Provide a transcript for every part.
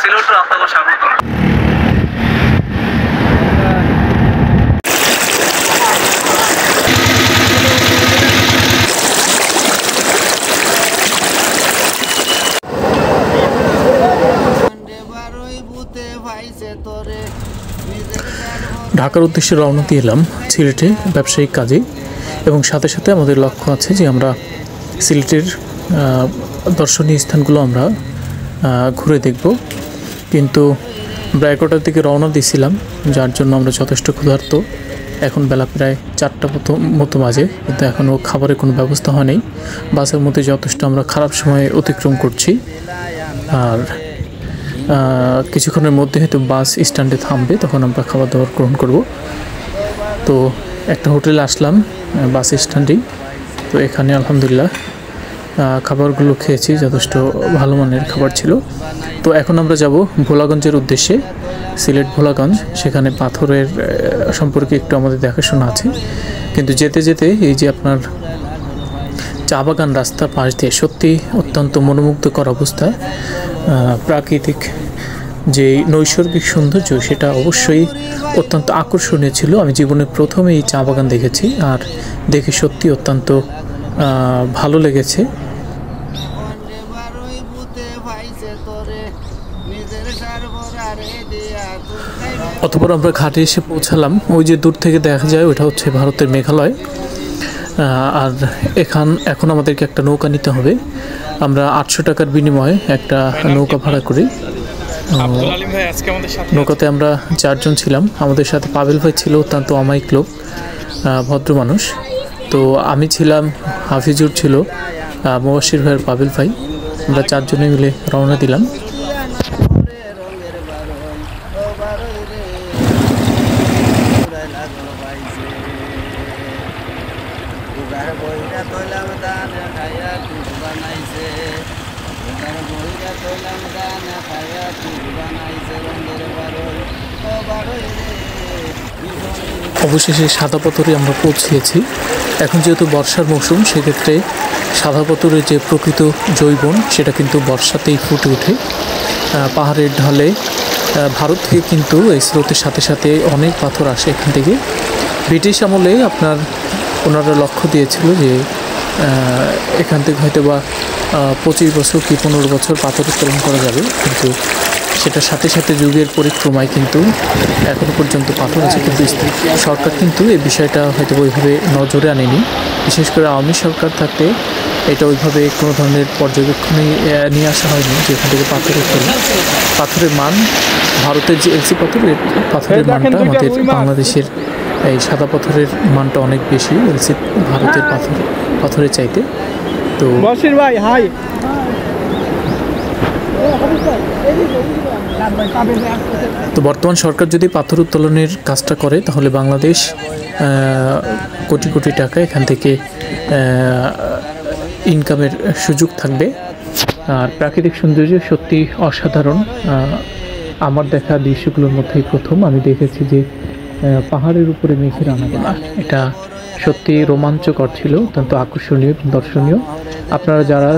সিলেটে আপনাকে স্বাগত। ঢাকার উদ্দেশ্যে রওনা দিয়ে এলাম সিলেটে ব্যবসায়িক কাজে, এবং সাথে সাথে আমাদের লক্ষ্য আছে যে আমরা সিলেটের দর্শনীয় স্থানগুলো আমরা ঘুরে দেখব। কিন্তু আমরা 11টার দিকে রওনা দিয়েছিলাম, যার জন্য আমরা যথেষ্ট ক্ষুধার্ত। এখন বেলা প্রায় 4টা মতো বাজে, কিন্তু এখনও খাবারের কোনো ব্যবস্থা হয়নি। বাসের মধ্যে যথেষ্ট আমরা খারাপ সময় অতিক্রম করছি। আর কিছুক্ষণের মধ্যে হয়তো বাস স্ট্যান্ডে থামবে, তখন আমরা খাবার দাবার গ্রহণ করব। তো একটা হোটেলে আসলাম বাস স্ট্যান্ডেই। তো এখানে আলহামদুলিল্লাহ খাবারগুলো খেয়েছি, যথেষ্ট ভালো মানের খাবার ছিল। তো এখন আমরা যাব ভোলাগঞ্জের উদ্দেশ্যে, সিলেট ভোলাগঞ্জ। সেখানে পাথরের সম্পর্কে একটু আমাদের দেখাশোনা আছে। কিন্তু যেতে যেতে এই যে আপনার চা বাগান রাস্তার পাশ দিয়ে সত্যি অত্যন্ত মনোমুগ্ধকর অবস্থা, প্রাকৃতিক যে নৈসর্গিক সৌন্দর্য সেটা অবশ্যই অত্যন্ত আকর্ষণীয় ছিল। আমি জীবনে প্রথমে এই চা বাগান দেখেছি, আর দেখে সত্যি অত্যন্ত ভালো লেগেছে। অতঃপর আমরা ঘাটে এসে পৌঁছালাম। ওই যে দূর থেকে দেখা যায় ওটা হচ্ছে ভারতের মেঘালয়। আর এখন আমাদেরকে একটা নৌকা নিতে হবে। আমরা 800 টাকার বিনিময়ে একটা নৌকা ভাড়া করি। নৌকাতে আমরা 4 জন ছিলাম। আমাদের সাথে পাবেল ভাই ছিল, অত্যন্ত অমায়িক লোক, ভদ্র মানুষ। তো আমি ছিলাম, হাফিজুর ছিল, মুবাশির ভাইয়ের পাবেল ভাই। আমরা 4 জনে মিলে রওনা দিলাম। অবশেষে সাদা পাথরে আমরা পৌঁছেছি। এখন যেহেতু বর্ষার মৌসুম, সেক্ষেত্রে সাদা পাথরের যে প্রকৃত জৈবন সেটা কিন্তু বর্ষাতেই ফুটে ওঠে। পাহাড়ের ঢালে ভারত থেকে কিন্তু এই স্রোতের সাথে সাথে অনেক পাথর আসে এখান থেকে। ব্রিটিশ আমলে ওনারা লক্ষ্য দিয়েছিল যে এখান থেকে হয়তো বা 25 বছর কি 15 বছর পাথর উত্তোলন করা যাবে, কিন্তু সেটার সাথে সাথে যুগের পরিক্রমায় কিন্তু এখনও পর্যন্ত পাথর আছে। কিন্তু সরকার কিন্তু এই বিষয়টা হয়তো ওইভাবে নজরে আনেনি। বিশেষ করে আওয়ামী সরকার থাকতে এটা ওইভাবে কোনো ধরনের পর্যবেক্ষণে নিয়ে আসা হয়নি যে এখান থেকে পাথর উত্তোলন। পাথরের মান, ভারতের যে এলসি পাথরের মানটা আমাদের বাংলাদেশের এই সাদা পাথরের মানটা অনেক বেশি এলসি ভারতের পাথরের চাইতে। তো বর্তমান সরকার যদি পাথর উত্তোলনের কাজটা করে, তাহলে বাংলাদেশ কোটি কোটি টাকা এখান থেকে ইনকামের সুযোগ থাকবে। আর প্রাকৃতিক সৌন্দর্য সত্যি অসাধারণ। আমার দেখা দৃশ্যগুলোর মধ্যেই প্রথম আমি দেখেছি যে পাহাড়ের উপরে মেঘের আনাগোনা, এটা সত্যি রোমাঞ্চকর ছিল, অত্যন্ত আকর্ষণীয়, দর্শনীয়। আপনারা যারা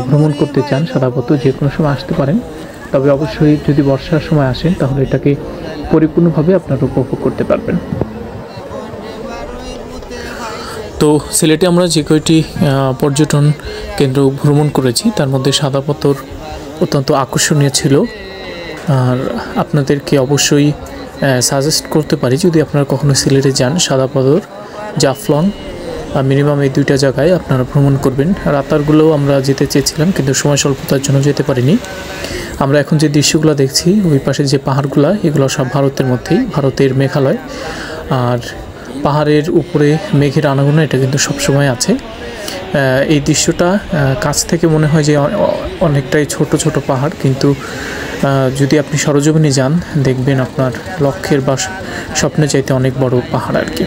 ভ্রমণ করতে চান সাদাপথ যে কোনো সময় আসতে পারেন, তবে অবশ্যই যদি বর্ষার সময় আসেন তাহলে এটাকে পরিপূর্ণভাবে আপনারা উপভোগ করতে পারবেন। তো সিলেটে আমরা যে কয়টি পর্যটন কেন্দ্র ভ্রমণ করেছি তার মধ্যে সাদা পাথর অত্যন্ত আকর্ষণীয় ছিল। আর আপনাদেরকে অবশ্যই সাজেস্ট করতে পারি, যদি আপনারা কখনো সিলেটে যান, সাদা পাথর, জাফলং, মিনিমাম এই 2টা জায়গায় আপনারা ভ্রমণ করবেন। রাতারগুলোও আমরা যেতে চেয়েছিলাম, কিন্তু সময় স্বল্পতার জন্য যেতে পারিনি। আমরা এখন যে দৃশ্যগুলো দেখছি, ওই পাশে যে পাহাড়গুলো, এগুলো সব ভারতের মধ্যেই, ভারতের মেঘালয়। আর পাহাড়ের উপরে মেঘের আনাগোনা এটা কিন্তু সবসময় আছে। এই দৃশ্যটা কাছ থেকে মনে হয় যে অনেকটাই ছোট ছোট পাহাড়, কিন্তু যদি আপনি সরজমিনে যান দেখবেন আপনার লক্ষ্যের বা স্বপ্নে চাইতে অনেক বড় পাহাড় আর কি।